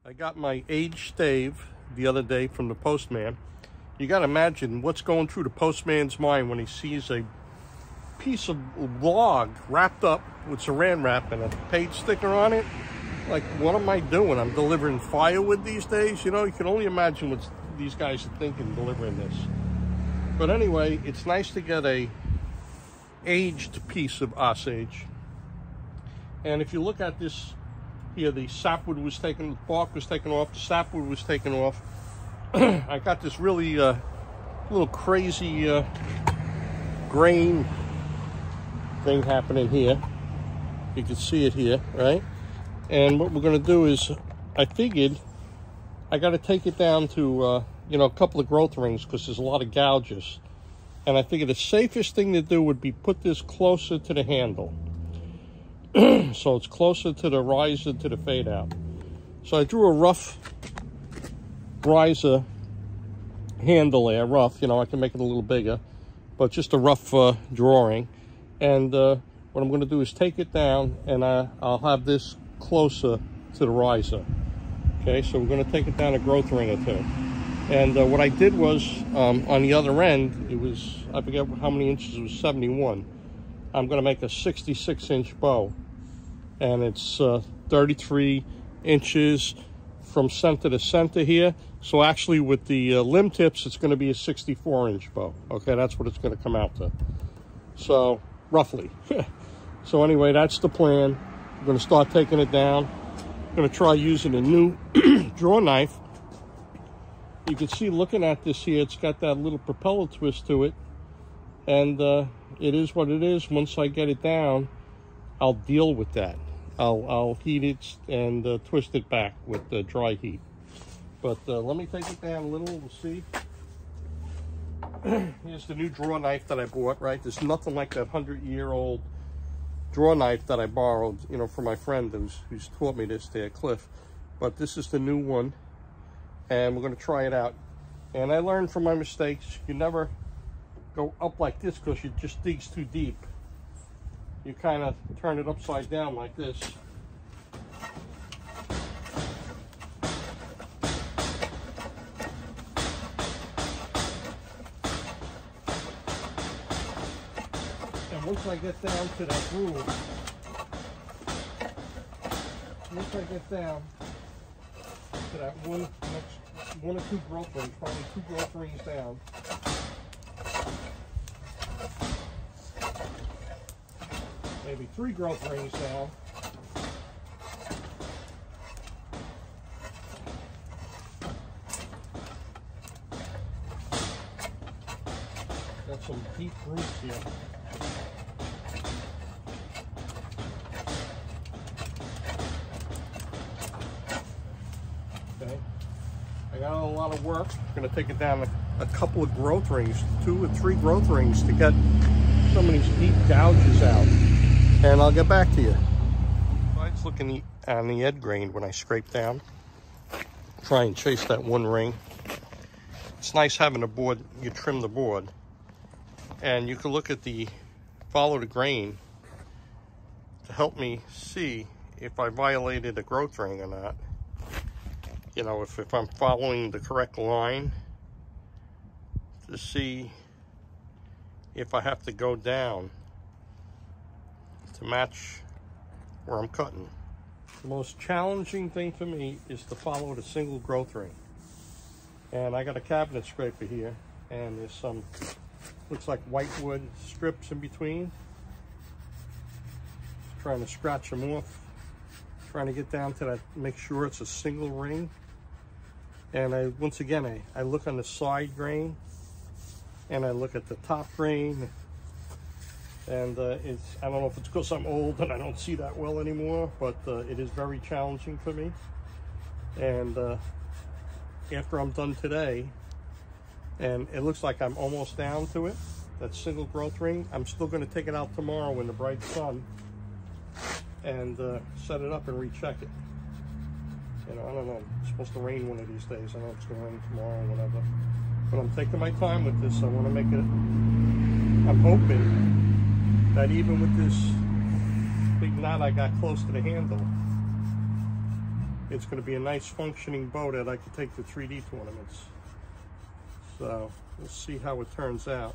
I got my age stave the other day from the postman. You got to imagine what's going through the postman's mind when he sees a piece of log wrapped up with saran wrap and a page sticker on it. Like, what am I doing? I'm delivering firewood these days? You know, you can only imagine what these guys are thinking delivering this. But anyway, it's nice to get a aged piece of Osage. And if you look at this here, the sapwood was taken, the bark was taken off, the sapwood was taken off. I got this really little crazy grain thing happening here. You can see it here, right? And what we're going to do is, I figured I got to take it down to you know, a couple of growth rings because there's a lot of gouges. And I figured the safest thing to do would be put this closer to the handle. So it's closer to the riser, to the fade out. So I drew a rough riser handle there, rough, you know, I can make it a little bigger, but just a rough drawing. And what I'm going to do is take it down, and I'll have this closer to the riser. Okay, so we're going to take it down a growth ring or two. And what I did was, on the other end, it was, I forget how many inches, it was 71. I'm going to make a 66-inch bow. And it's 33 inches from center to center here. So actually with the limb tips, it's going to be a 64-inch bow. Okay, that's what it's going to come out to. So, roughly. So anyway, that's the plan. I'm going to start taking it down. I'm going to try using a new draw knife. You can see, looking at this here, it's got that little propeller twist to it. And it is what it is. Once I get it down, I'll deal with that. I'll heat it and twist it back with the dry heat. But let me take it down a little, we'll see. Here's the new draw knife that I bought, right? There's nothing like that 100-year-old draw knife that I borrowed, you know, from my friend who's taught me this there, Cliff. But this is the new one, and we're going to try it out. And I learned from my mistakes, you never go up like this because it just digs too deep. You kind of turn it upside down like this. And once I get down to that groove, once I get down to that one or two growth rings, probably 2 growth rings down, maybe 3 growth rings down. Got some deep roots here. Okay, I got a lot of work. I'm going to take it down a couple of growth rings, 2 or 3 growth rings to get some of these deep gouges out. And I'll get back to you. It's looking on the end grain when I scrape down. Try and chase that one ring. It's nice having a board, you trim the board. And you can look at follow the grain to help me see if I violated a growth ring or not. You know, if I'm following the correct line, to see if I have to go down to match where I'm cutting. The most challenging thing for me is to follow the single growth ring. And I got a cabinet scraper here, and there's some, looks like whitewood strips in between. Just trying to scratch them off, trying to get down to that, make sure it's a single ring. And once again, I look on the side grain, and I look at the top grain. And I don't know if it's because I'm old and I don't see that well anymore, but it is very challenging for me. And after I'm done today, and it looks like I'm almost down to it, that single growth ring, I'm still going to take it out tomorrow in the bright sun and set it up and recheck it. You know, I don't know, it's supposed to rain one of these days. I know it's going to rain tomorrow or whatever. But I'm taking my time with this. I want to make it, I'm hoping that even with this big knot I got close to the handle, it's going to be a nice functioning bow that I can take to 3D tournaments. So we'll see how it turns out.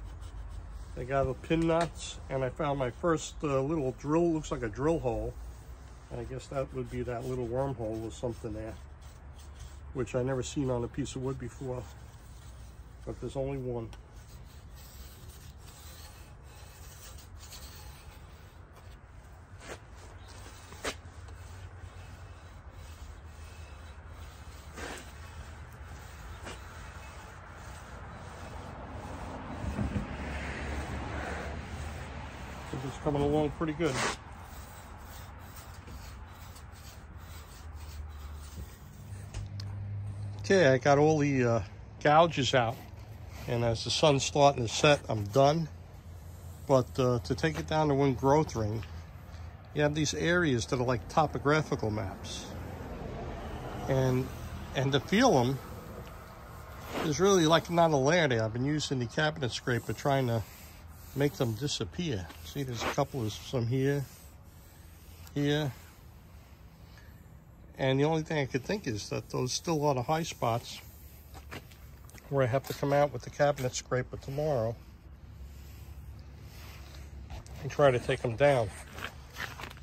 I got the pin nuts, and I found my first little drill. Looks like a drill hole. I guess that would be that little wormhole or something there, which I never seen on a piece of wood before, but there's only one. It's coming along pretty good. Okay, I got all the gouges out, and as the sun's starting to set, I'm done. But to take it down to one growth ring, you have these areas that are like topographical maps, and to feel them, there's really like not a layer there. I've been using the cabinet scraper trying to make them disappear. See, there's a couple of some here, and the only thing I could think is that those still are the high spots where I have to come out with the cabinet scraper tomorrow and try to take them down.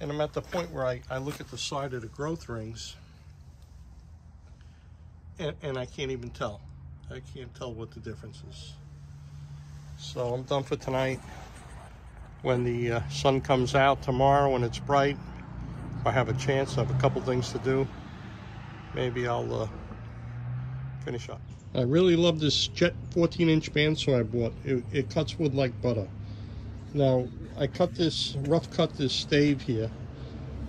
And I'm at the point where I look at the side of the growth rings and I can't even tell. I can't tell what the difference is. So I'm done for tonight. When the sun comes out tomorrow and it's bright, if I have a chance, I have a couple things to do, maybe I'll finish up. I really love this Jet 14-inch bandsaw I bought. It cuts wood like butter. Now, I rough cut this stave here,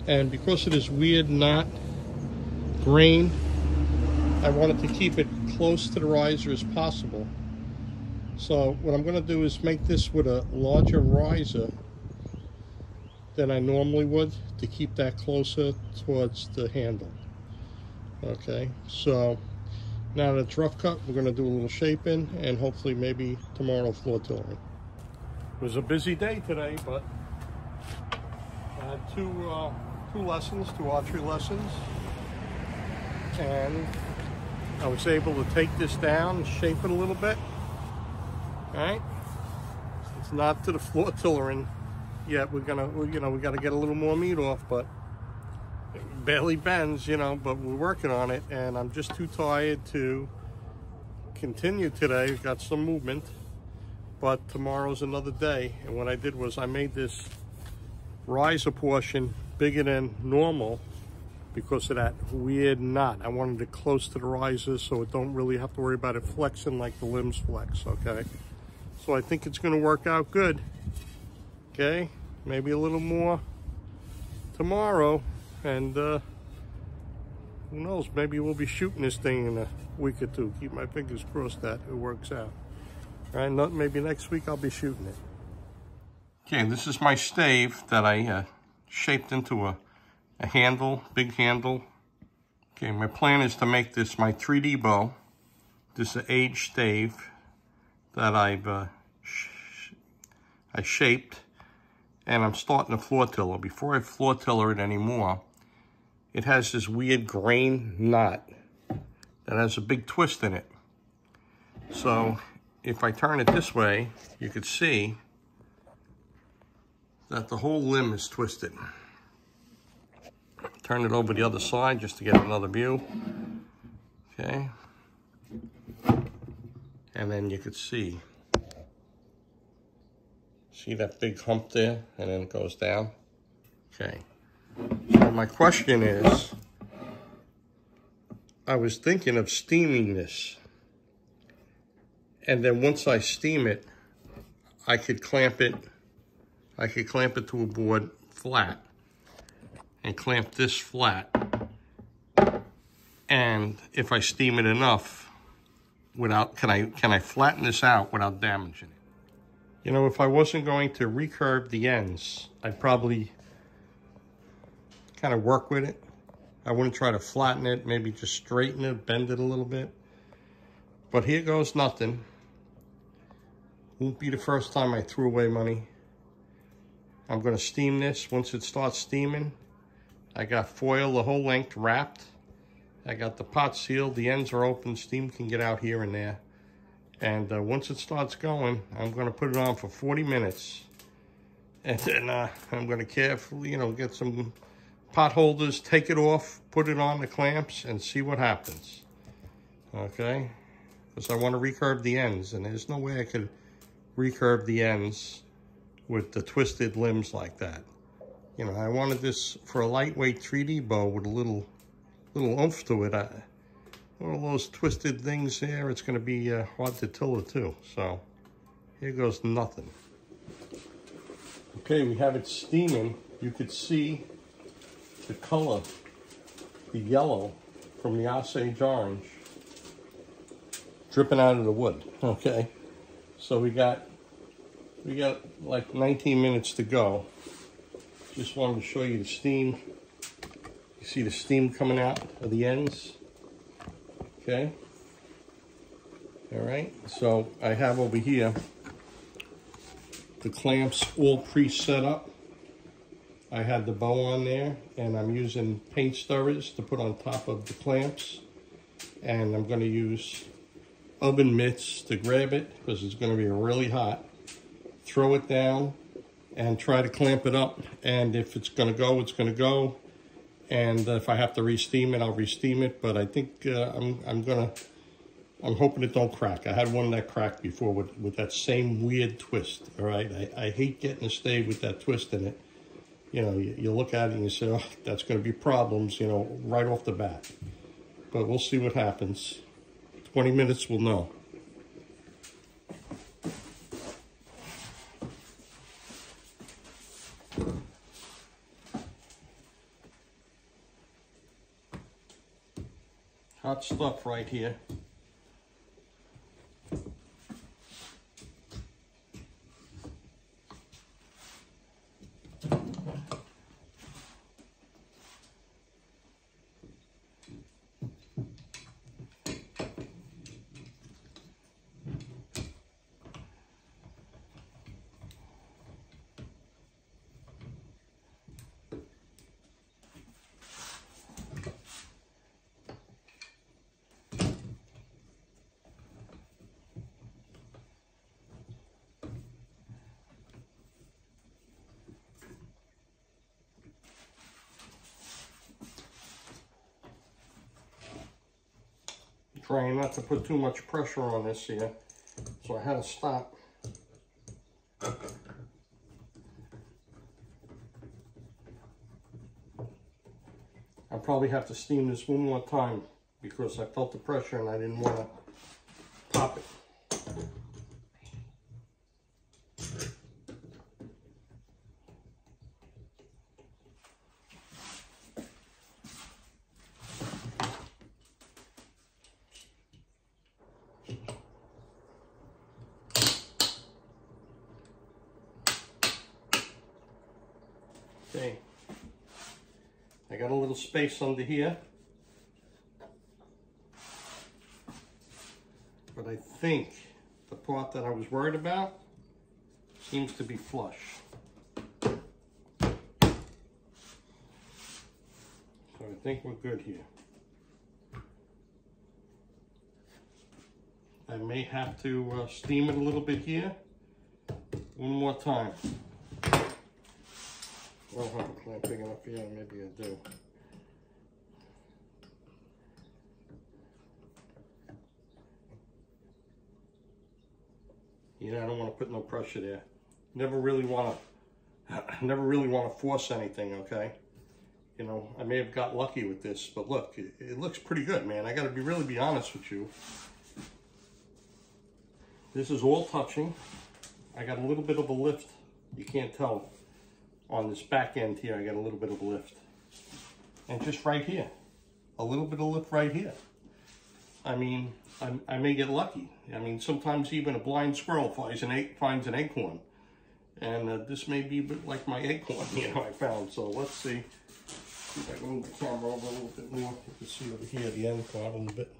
and because of this weird knot grain, I wanted to keep it close to the riser as possible. So what I'm going to do is make this with a larger riser than I normally would to keep that closer towards the handle. Okay, so now that it's rough cut, we're going to do a little shaping, and hopefully maybe tomorrow floor tillering. It was a busy day today, but I had two archery lessons, and I was able to take this down and shape it a little bit. All right, it's not to the floor tillering yet. We got to get a little more meat off, but it barely bends, but we're working on it, and I'm just too tired to continue today. We've got some movement, but tomorrow's another day. And what I did was I made this riser portion bigger than normal because of that weird knot. I wanted it close to the riser so it don't really have to worry about it flexing like the limbs flex, okay? So I think it's going to work out good. Okay, maybe a little more tomorrow, and who knows, maybe we'll be shooting this thing in a week or two. Keep my fingers crossed that it works out. All right, maybe next week I'll be shooting it. Okay, this is my stave that I shaped into a handle, big handle. Okay, my plan is to make this my 3D bow. This is an aged stave that I shaped, and I'm starting a floor tiller. Before I floor tiller it anymore, it has this weird grain knot that has a big twist in it. So if I turn it this way, you could see that the whole limb is twisted. Turn it over the other side just to get another view. Okay. And then you could see that big hump there, and then it goes down. Okay. So my question is, I was thinking of steaming this, and then once I steam it, I could clamp it to a board flat and clamp this flat. And if I steam it enough, can I flatten this out without damaging it? If I wasn't going to recurve the ends, I'd probably kind of work with it. I wouldn't try to flatten it, maybe just straighten it, bend it a little bit. But here goes nothing. Won't be the first time I threw away money. I'm going to steam this. Once it starts steaming, I got foil the whole length wrapped, I got the pot sealed, the ends are open, steam can get out here and there. And once it starts going, I'm gonna put it on for 40 minutes. And then I'm gonna carefully, get some pot holders, take it off, put it on the clamps, and see what happens. Okay? Because I want to recurve the ends, and there's no way I could recurve the ends with the twisted limbs like that. I wanted this for a lightweight 3D bow with a little oomph to it. All those twisted things there, it's going to be hard to tiller too. So here goes nothing. Okay, we have it steaming. You could see the color, the yellow from the Osage orange dripping out of the wood. Okay, so we got like 19 minutes to go. Just wanted to show you the steam. You see the steam coming out of the ends. Okay. All right. So I have over here the clamps all pre-set up. I had the bow on there, and I'm using paint stirrers to put on top of the clamps. And I'm going to use oven mitts to grab it because it's going to be really hot. Throw it down and try to clamp it up. And if it's going to go, it's going to go. And if I have to re-steam it, I'll re-steam it. But I think I'm hoping it don't crack. I had one that cracked before with that same weird twist. All right, I hate getting a stave with that twist in it. You look at it and you say, oh, that's going to be problems, right off the bat. But we'll see what happens. 20 minutes, we'll know. Hot stuff right here. Trying not to put too much pressure on this here, so I had to stop. I'll probably have to steam this one more time because I felt the pressure and I didn't want to pop it. Okay, I got a little space under here, but I think the part that I was worried about seems to be flush. So I think we're good here. I may have to steam it a little bit here. One more time. I don't have a clamp big enough here, maybe I do. I don't want to put no pressure there. Never really want to force anything, okay? I may have got lucky with this, but look, it looks pretty good, man. I got to really be honest with you. This is all touching. I got a little bit of a lift. You can't tell. On this back end here, I got a little bit of lift. And just right here, a little bit of lift right here. I mean, I may get lucky. I mean, sometimes even a blind squirrel finds an acorn. And this may be a bit like my acorn, I found. So let's see. If I can move the camera over a little bit more. You can see over here the end part a little bit.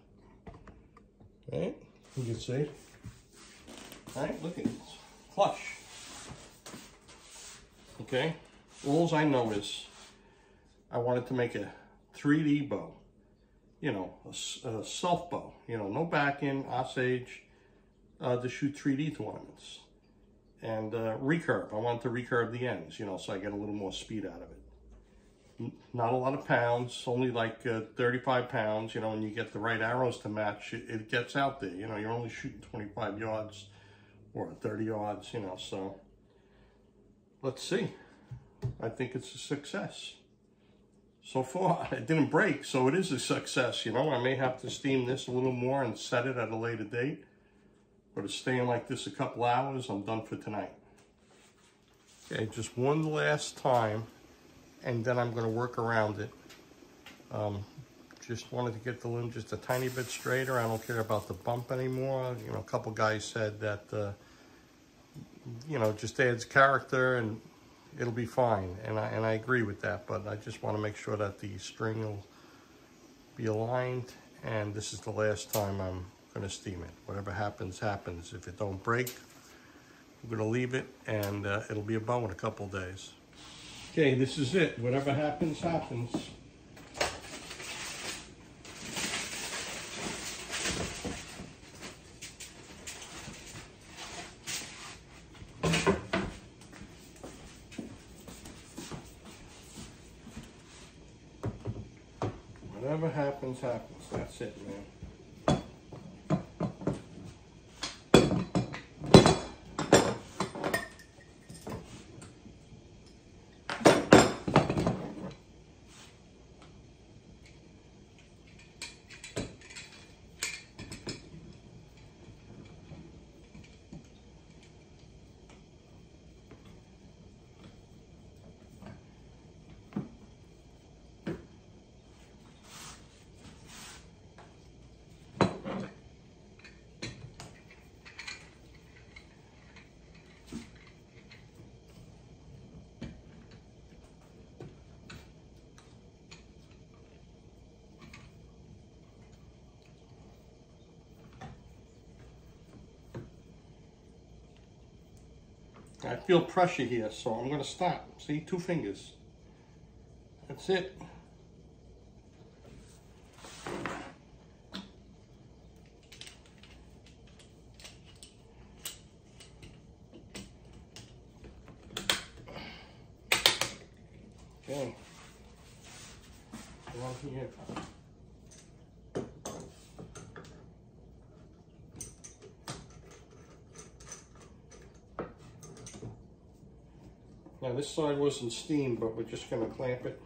All right, you can see. All right, look at this. Flush. Okay, all I know is I wanted to make a 3D bow. you know, a self bow, you know, no back in, Osage, to shoot 3D tournaments. And recurve, I want to recurve the ends, you know, so I get a little more speed out of it. Not a lot of pounds, only like 35 pounds, you know, when you get the right arrows to match, it gets out there, you know, you're only shooting 25 yards or 30 yards, you know, so let's see. I think it's a success. So far, it didn't break, so it is a success, you know. I may have to steam this a little more and set it at a later date. But it's staying like this a couple hours, I'm done for tonight. Okay, just one last time, and then I'm gonna work around it. Just wanted to get the limb just a tiny bit straighter. I don't care about the bump anymore. You know, a couple guys said that, you know, just adds character and it'll be fine. And I agree with that, but I just wanna make sure that the string will be aligned, and this is the last time I'm gonna steam it. Whatever happens, happens. If it don't break, I'm gonna leave it, and it'll be a bow in a couple days. Okay, this is it. Whatever happens, happens. Whatever happens, happens. That's it, man. I feel pressure here, so I'm going to stop. See, 2 fingers. That's it. Okay. Go on here. Now this side wasn't steamed, but we're just going to clamp it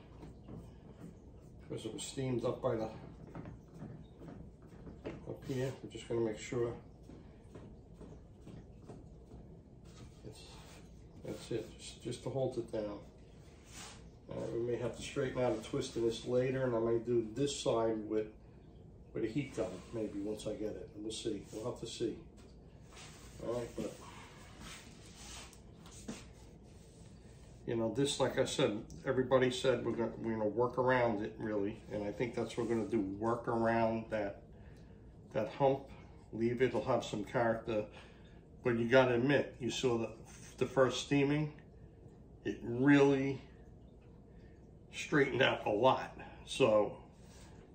because it was steamed up by the, up here. We're just going to make sure that's it, just to hold it down. We may have to straighten out a twist of this later, and I may do this side with a heat gun, maybe once I get it. And we'll see. We'll have to see. All right, but you know, this, like I said, everybody said we're gonna work around it, really, and I think that's what we're gonna do. Work around that hump, leave it. It'll have some character, but you gotta admit, you saw the first steaming, it really straightened out a lot. So,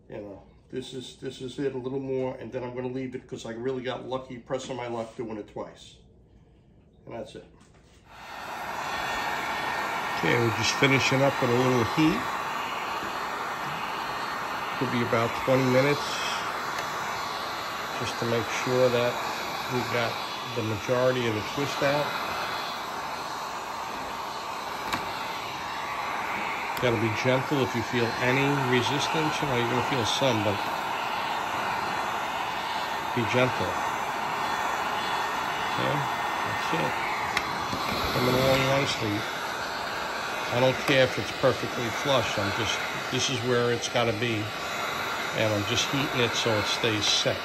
you know, this is it a little more, and then I'm gonna leave it because I really got lucky, pressing my luck, doing it twice, and that's it. Okay, we're just finishing up with a little heat. Could be about 20 minutes, just to make sure that we've got the majority of the twist out. Got to be gentle. If you feel any resistance, you know, you're going to feel some, but be gentle. Okay, that's it. Coming along nicely. I don't care if it's perfectly flush. This is where it's got to be. And I'm just heating it so it stays set.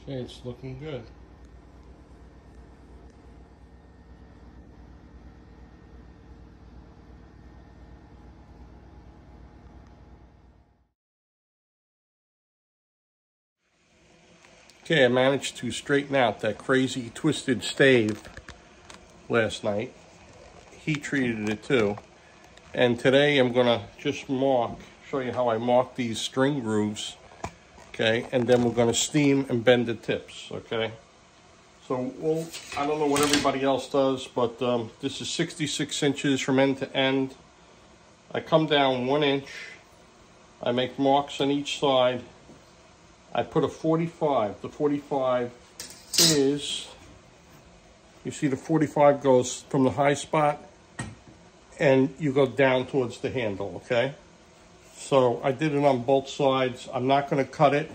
Okay, it's looking good. Okay, I managed to straighten out that crazy twisted stave last night. heat treated it too. And today I'm gonna just show you how I mark these string grooves, okay? And then we're gonna steam and bend the tips, okay? So I don't know what everybody else does, but this is 66 inches from end to end. I come down 1 inch. I make marks on each side. I put a 45. The 45 is, you see the 45 goes from the high spot and you go down towards the handle, okay? So I did it on both sides. I'm not gonna cut it,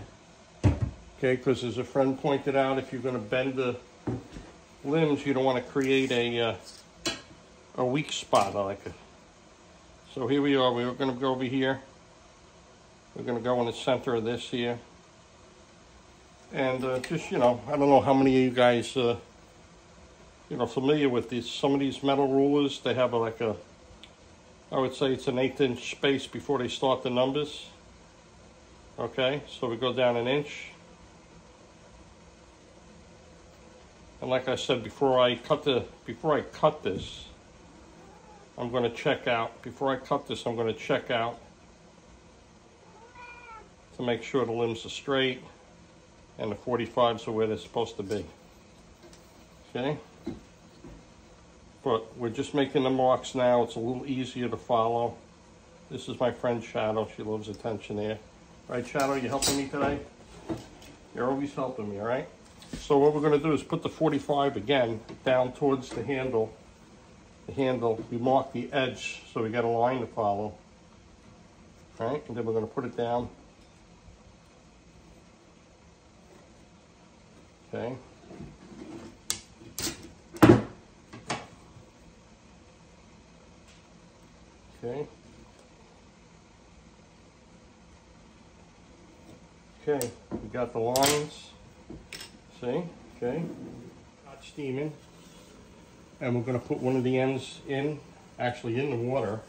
okay, because as a friend pointed out, if you're gonna bend the limbs, you don't wanna create a weak spot like it. So here we are, we're gonna go over here. We're gonna go in the center of this here. And just, you know, I don't know how many of you guys, you know, familiar with these. Some of these metal rulers, they have I would say it's an 1/8 inch space before they start the numbers. Okay, so we go down 1 inch. And like I said, before I cut this, I'm going to check out. Before I cut this, I'm going to check out to make sure the limbs are straight and the 45s are where they're supposed to be. Okay? But we're just making the marks now. It's a little easier to follow. This is my friend Shadow. She loves attention here. Right, Shadow, you helping me today? You're always helping me, all right? So what we're going to do is put the 45 again down towards the handle. The handle, we mark the edge, so we got a line to follow. All right, and then we're going to put it down. Okay. Okay. Okay, we got the lines. See? Okay. Not steaming. And we're going to put one of the ends in, actually in the water.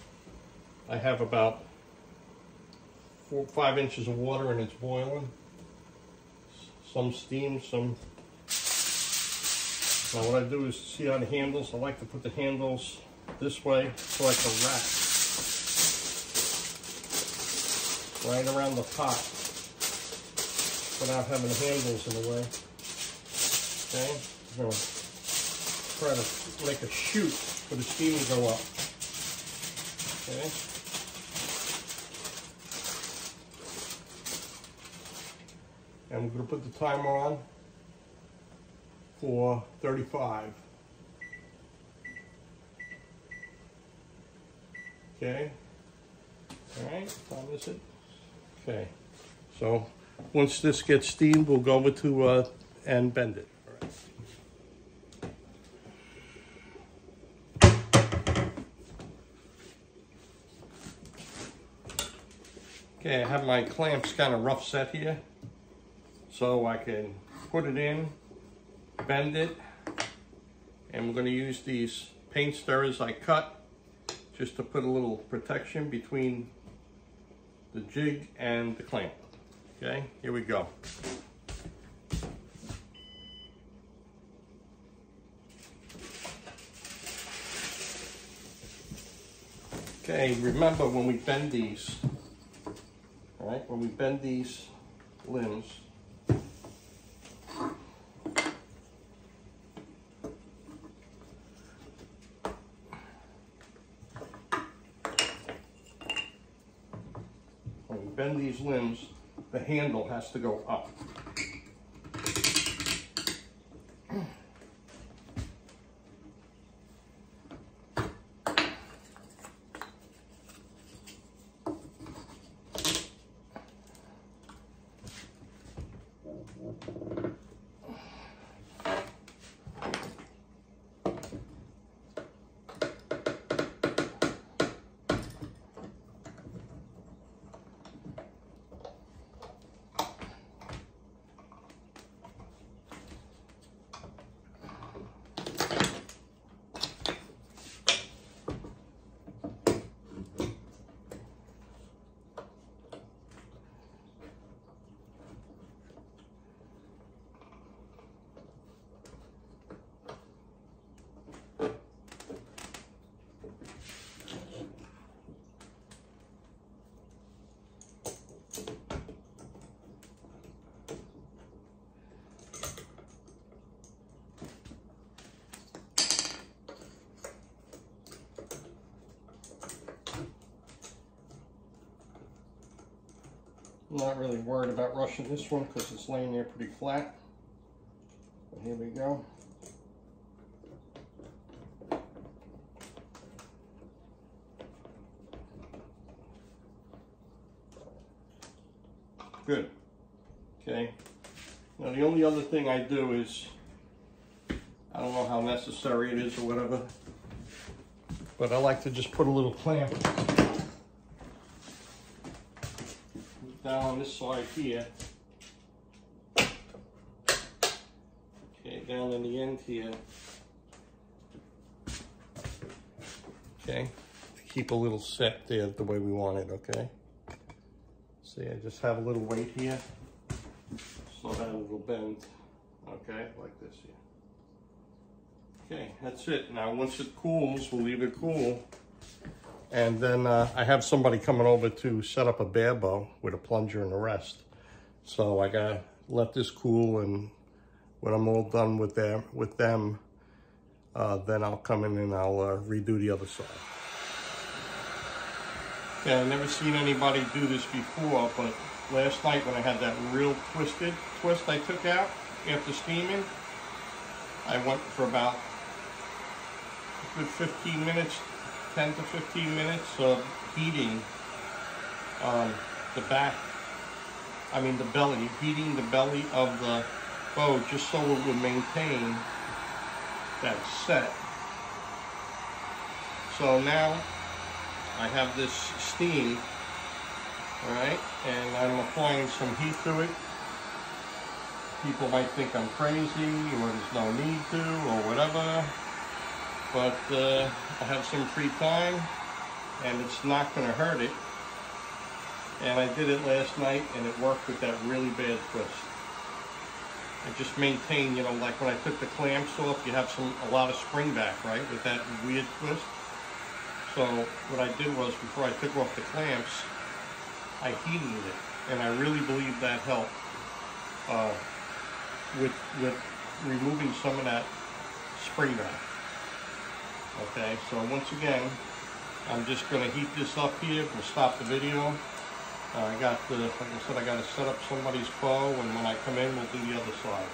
I have about 4 or 5 inches of water and it's boiling. Some steam, some. Now what I do is, see how the handles, I like to put the handles this way so I can wrap right around the pot without having the handles in the way. Okay, I'm going to try to make a chute for the steam to go up. Okay. And we're going to put the timer on for 35. Okay. All right, promise it. Okay. So once this gets steamed, we'll go over to and bend it. All right. Okay, I have my clamps kind of rough set here, so I can put it in, bend it, and we're going to use these paint stirrers I cut just to put a little protection between the jig and the clamp. Okay, here we go. Okay, remember when we bend these, all right, when we bend these limbs, bend these limbs, the handle has to go up. I'm not really worried about rushing this one because it's laying there pretty flat. But here we go. Good. Okay. Now the only other thing I do is, I don't know how necessary it is or whatever, but I like to just put a little clamp down on this side here. Okay, down in the end here. Okay, to keep a little set there the way we want it, okay? See, I just have a little weight here, so that it will bend, okay, like this here. Okay, that's it. Now, once it cools, we'll leave it cool. And then I have somebody coming over to set up a bear bow with a plunger and the rest. So I gotta let this cool, and when I'm all done with them, then I'll come in and I'll redo the other side. Okay, I've never seen anybody do this before, but last night when I had that real twist I took out after steaming, I went for about a good 15 minutes, 10 to 15 minutes of heating the belly, heating the belly of the bow just so it would maintain that set. So now I have this steam, all right, and I'm applying some heat to it. People might think I'm crazy or there's no need to or whatever, but I have some free time and it's not going to hurt it. And I did it last night and it worked with that really bad twist. I just maintained, you know, like when I took the clamps off, you have a lot of spring back, right, with that weird twist. So what I did was, before I took off the clamps, I heated it, and I really believe that helped with removing some of that spring back. Okay, so once again, I'm just going to heat this up here. We'll stop the video. I got the, like I said, I got to set up somebody's bow, and when I come in, we'll do the other side.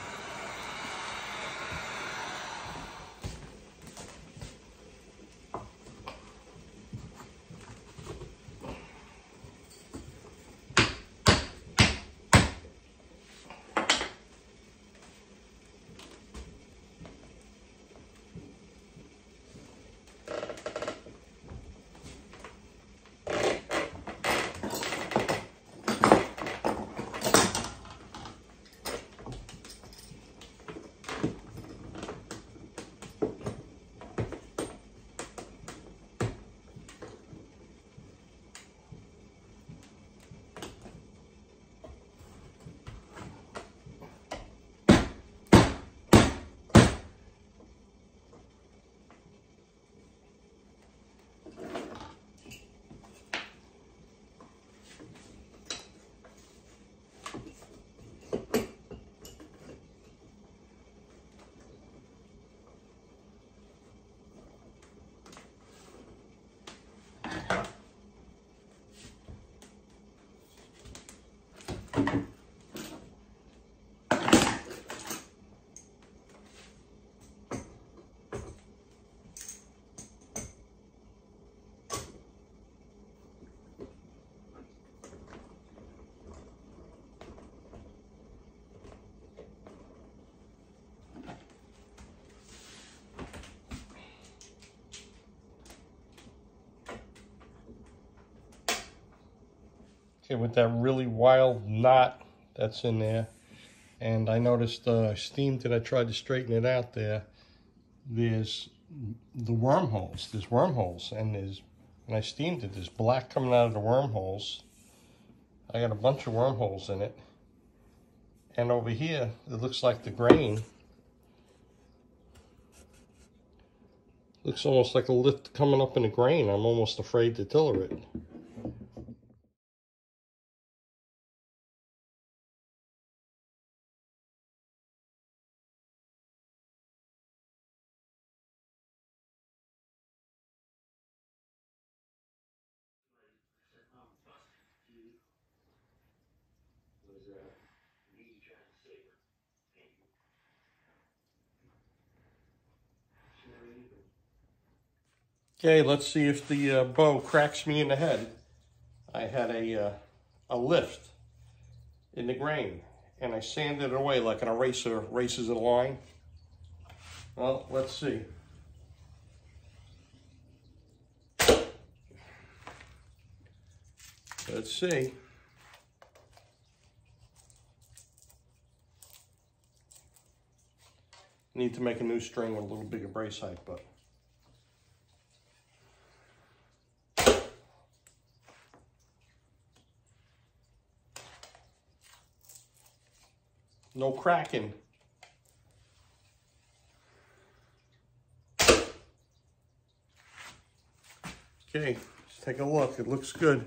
Okay, with that really wild knot that's in there, and I noticed the steam that I tried to straighten it out there, there's the wormholes. There's wormholes, and when I steamed it, there's black coming out of the wormholes. I got a bunch of wormholes in it. And over here, it looks like the grain looks almost like a lift coming up in the grain. I'm almost afraid to tiller it. Okay, let's see if the bow cracks me in the head. I had a lift in the grain, and I sanded it away like an eraser erases a line. Well, let's see. Let's see. Need to make a new string with a little bigger brace height, but no cracking. Okay, let's take a look. It looks good.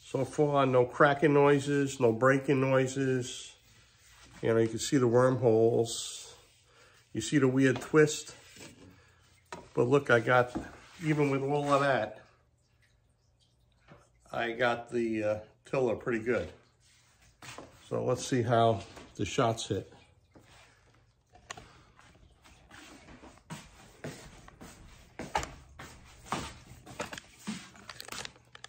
So far, no cracking noises, no breaking noises. You know, you can see the wormholes. You see the weird twist. But look, I got, even with all of that, I got the tiller pretty good. So let's see how the shots hit.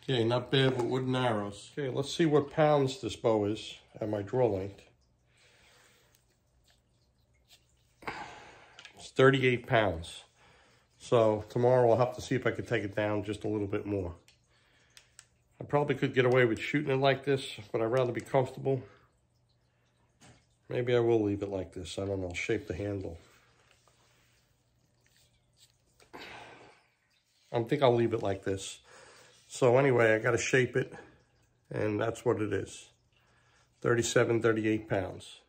Okay, not bad with wooden arrows. Okay, let's see what pounds this bow is at my draw length. It's 38 pounds. So tomorrow I'll have to see if I could take it down just a little bit more. I probably could get away with shooting it like this, but I'd rather be comfortable. Maybe I will leave it like this. I don't know, shape the handle. I think I'll leave it like this. So anyway, I got to shape it, and that's what it is. 37, 38 pounds.